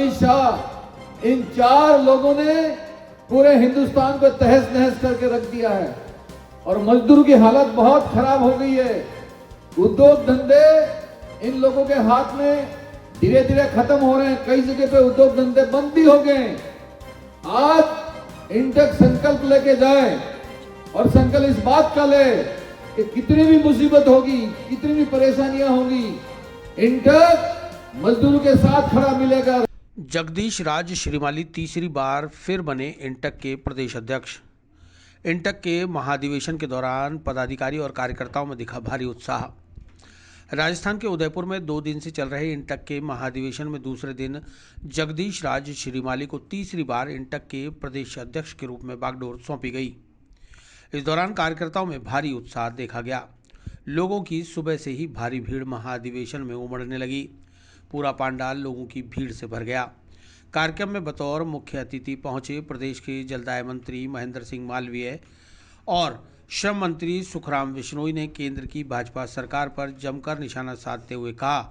अमित शाह, इन 4 लोगों ने पूरे हिंदुस्तान को तहस नहस करके रख दिया है और मजदूर की हालत बहुत खराब हो गई है। उद्योग धंधे इन लोगों के हाथ में धीरे धीरे खत्म हो रहे हैं। कई जगह पे उद्योग धंधे बंद भी हो गए। आज इंटक संकल्प लेके जाए और संकल्प इस बात का ले कि कितनी भी मुसीबत होगी, कितनी भी परेशानियां होगी, इंटक मजदूरों के साथ खड़ा मिलेगा। जगदीश राज श्रीमाली तीसरी बार फिर बने इंटक के प्रदेश अध्यक्ष। इंटक के महाधिवेशन के दौरान पदाधिकारी और कार्यकर्ताओं में दिखा भारी उत्साह। राजस्थान के उदयपुर में 2 दिन से चल रहे इंटक के महाधिवेशन में दूसरे दिन जगदीश राज श्रीमाली को तीसरी बार इंटक के प्रदेश अध्यक्ष के रूप में बागडोर सौंपी गई। इस दौरान कार्यकर्ताओं में भारी उत्साह देखा गया। लोगों की सुबह से ही भारी भीड़ महाधिवेशन में उमड़ने लगी। पूरा पंडाल लोगों की भीड़ से भर गया। कार्यक्रम में बतौर मुख्य अतिथि पहुंचे प्रदेश के जलदाय मंत्री महेंद्र सिंह मालवीय और श्रम मंत्री सुखराम बिश्नोई ने केंद्र की भाजपा सरकार पर जमकर निशाना साधते हुए कहा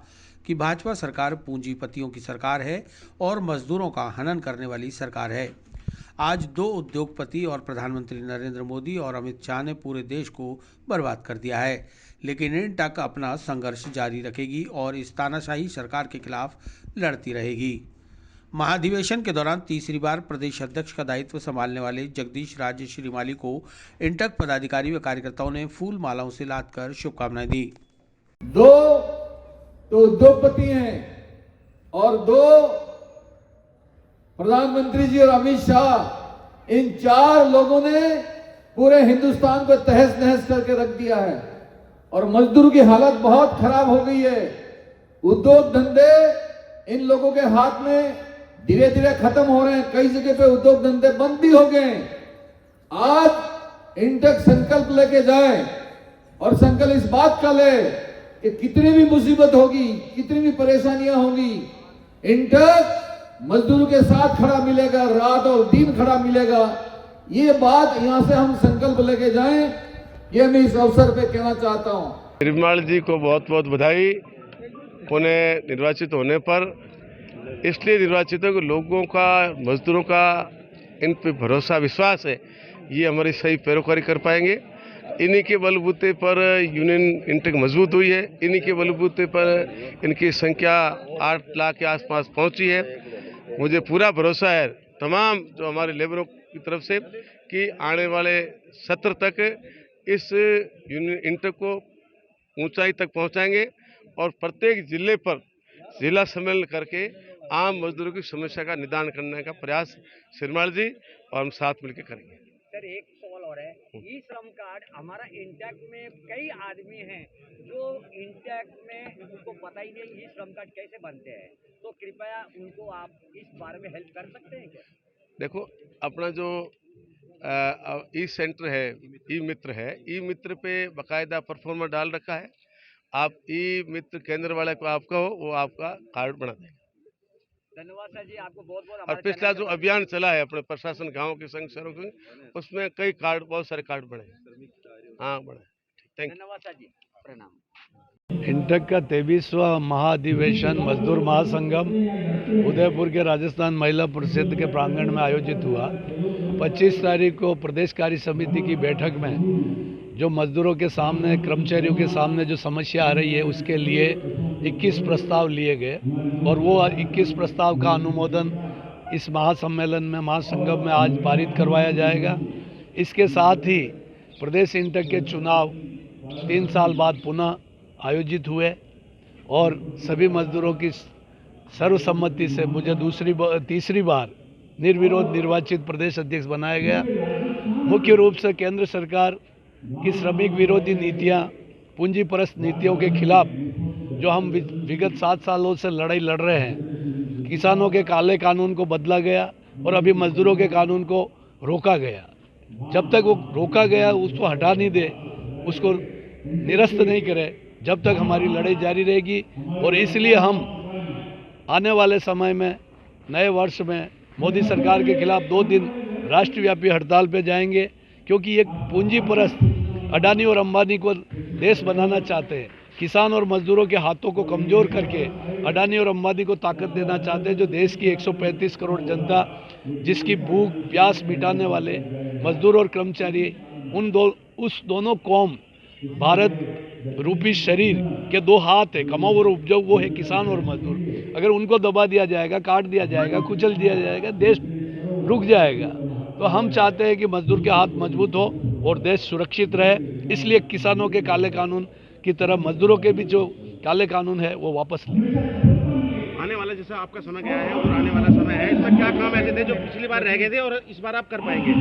कि भाजपा सरकार पूंजीपतियों की सरकार है और मजदूरों का हनन करने वाली सरकार है। आज 2 उद्योगपति और प्रधानमंत्री नरेंद्र मोदी और अमित शाह ने पूरे देश को बर्बाद कर दिया है, लेकिन इंटक अपना संघर्ष जारी रखेगी और इस तानाशाही सरकार के खिलाफ लड़ती रहेगी। महाधिवेशन के दौरान तीसरी बार प्रदेश अध्यक्ष का दायित्व संभालने वाले जगदीश राज श्रीमाली को इंटक पदाधिकारी व कार्यकर्ताओं ने फूल मालाओं से लादकर शुभकामनाएं दी। 2 तो उद्योगपति हैं और 2 प्रधानमंत्री जी और अमित शाह, इन 4 लोगों ने पूरे हिंदुस्तान को तहस नहस करके रख दिया है और मजदूर की हालत बहुत खराब हो गई है। उद्योग धंधे इन लोगों के हाथ में धीरे धीरे खत्म हो रहे हैं। कई जगह पे उद्योग धंधे बंद भी हो गए। आज इंटक संकल्प लेके जाए और संकल्प इस बात का ले कि कितनी भी मुसीबत होगी, कितनी भी परेशानियां होगी, इंटक मजदूरों के साथ खड़ा मिलेगा, रात और दिन खड़ा मिलेगा। ये बात यहां से हम संकल्प लेके जाएं, ये मैं इस अवसर पे कहना चाहता हूं। श्रीमाली जी को बहुत बहुत बधाई उन्हें निर्वाचित होने पर। इसलिए निर्वाचित हो कि लोगों का, मजदूरों का इन पे भरोसा, विश्वास है, ये हमारी सही पैरोकारी कर पाएंगे। इन्हीं के बलबूते पर यूनियन इंटक मजबूत हुई है। इन्हीं के बलबूते पर इनकी संख्या 8 लाख के आसपास पहुंची है। मुझे पूरा भरोसा है तमाम जो हमारे लेबरों की तरफ से कि आने वाले सत्र तक इस यूनियन इंटक को ऊंचाई तक पहुंचाएंगे और प्रत्येक जिले पर जिला सम्मेलन करके आम मजदूरों की समस्या का निदान करने का प्रयास श्रीमाली जी और हम साथ मिलकर करेंगे। सर, एक सवाल और है, ई श्रम कार्ड हमारा इंटक में कई आदमी हैं जो इंटक में उनको पता ही नहीं ई श्रम कार्ड कैसे बनते हैं, तो कृपया उनको आप इस बारे में हेल्प कर सकते हैं क्या? देखो, अपना जो ई सेंटर है, ई मित्र है, ई मित्र पे बाकायदा परफॉर्मर डाल रखा है। आप ई मित्र केंद्र वाले को आप कहो, वो आपका कार्ड बना देंगे। धन्यवाद सर जी, आपको बहुत बहुत। और पिछला जो अभियान चला है अपने प्रशासन गांव के संग शहरों के, उसमें कई कार्ड, बहुत सारे कार्ड बने। हाँ, बने। Thank you. धन्यवाद सर जी, प्रणाम। इंटक का 23वां महाधिवेशन मजदूर महासंगम उदयपुर के राजस्थान महिला परिषद के प्रांगण में आयोजित हुआ। 25 तारीख को प्रदेश कार्य समिति की बैठक में जो मजदूरों के सामने, कर्मचारियों के सामने जो समस्या आ रही है, उसके लिए 21 प्रस्ताव लिए गए और वो 21 प्रस्ताव का अनुमोदन इस महासम्मेलन में, महासंगम में आज पारित करवाया जाएगा। इसके साथ ही प्रदेश इंटक के चुनाव 3 साल बाद पुनः आयोजित हुए और सभी मजदूरों की सर्वसम्मति से मुझे तीसरी बार निर्विरोध निर्वाचित प्रदेश अध्यक्ष बनाया गया। मुख्य रूप से केंद्र सरकार की श्रमिक विरोधी नीतियां, पूंजीपरस्त नीतियों के खिलाफ जो हम विगत 7 सालों से लड़ाई लड़ रहे हैं, किसानों के काले कानून को बदला गया और अभी मजदूरों के कानून को रोका गया। जब तक वो रोका गया उसको हटा नहीं दे, उसको निरस्त नहीं करे, जब तक हमारी लड़ाई जारी रहेगी। और इसलिए हम आने वाले समय में, नए वर्ष में मोदी सरकार के खिलाफ 2 दिन राष्ट्रव्यापी हड़ताल पे जाएंगे, क्योंकि ये पूंजीपरस्त अडानी और अंबानी को देश बनाना चाहते हैं। किसान और मजदूरों के हाथों को कमज़ोर करके अडानी और अंबानी को ताकत देना चाहते हैं, जो देश की 135 करोड़ जनता जिसकी भूख प्यास मिटाने वाले मजदूर और कर्मचारी उस दोनों कौम भारत रूपी शरीर के दो हाथ है, कमाऊ और उपजाऊ, वो है किसान और मजदूर। अगर उनको दबा दिया जाएगा, काट दिया जाएगा, कुचल दिया जाएगा, देश रुक जाएगा। तो हम चाहते हैं कि मजदूर के हाथ मजबूत हो और देश सुरक्षित रहे। इसलिए किसानों के काले कानून की तरह मजदूरों के भी जो काले कानून है वो वापस लें। आने वाला जैसा आपका समय गया है और आने वाला समय है, इसमें क्या काम ऐसे थे जो पिछली बार रह गए थे और इस बार आप कर पाएंगे?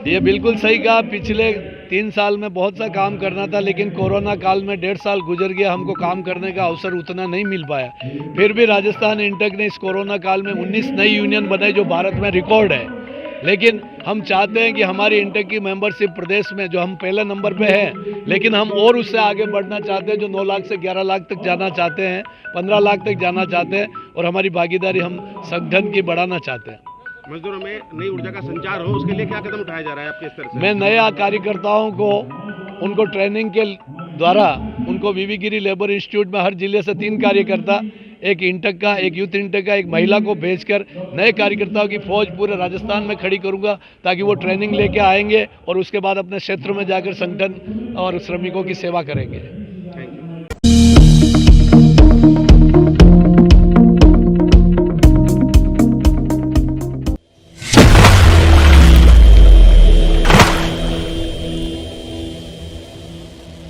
ये बिल्कुल सही कहा, पिछले 3 साल में बहुत सा काम करना था, लेकिन कोरोना काल में 1.5 साल गुजर गया, हमको काम करने का अवसर उतना नहीं मिल पाया। फिर भी राजस्थान इंटक ने इस कोरोना काल में 19 नई यूनियन बनाई, जो भारत में रिकॉर्ड है। लेकिन हम चाहते हैं कि हमारी इंटक की मेंबरशिप प्रदेश में, जो हम पहले नंबर पे हैं, लेकिन हम और उससे आगे बढ़ना चाहते हैं, जो 9 लाख से 11 लाख तक जाना चाहते हैं, 15 लाख तक जाना चाहते हैं, और हमारी भागीदारी हम संगठन की बढ़ाना चाहते हैं। मजदूरों में नई ऊर्जा का संचार हो, उसके लिए क्या कदम उठाया जा रहा है आपके स्तर से? मैं नया कार्यकर्ताओं को उनको ट्रेनिंग के द्वारा उनको वीवी गिरी लेबर इंस्टीट्यूट में हर जिले से 3 कार्यकर्ता, एक इंटक का, एक यूथ इंटक का, एक महिला को भेजकर नए कार्यकर्ताओं की फौज पूरे राजस्थान में खड़ी करूंगा, ताकि वो ट्रेनिंग लेके आएंगे और उसके बाद अपने क्षेत्र में जाकर संगठन और श्रमिकों की सेवा करेंगे।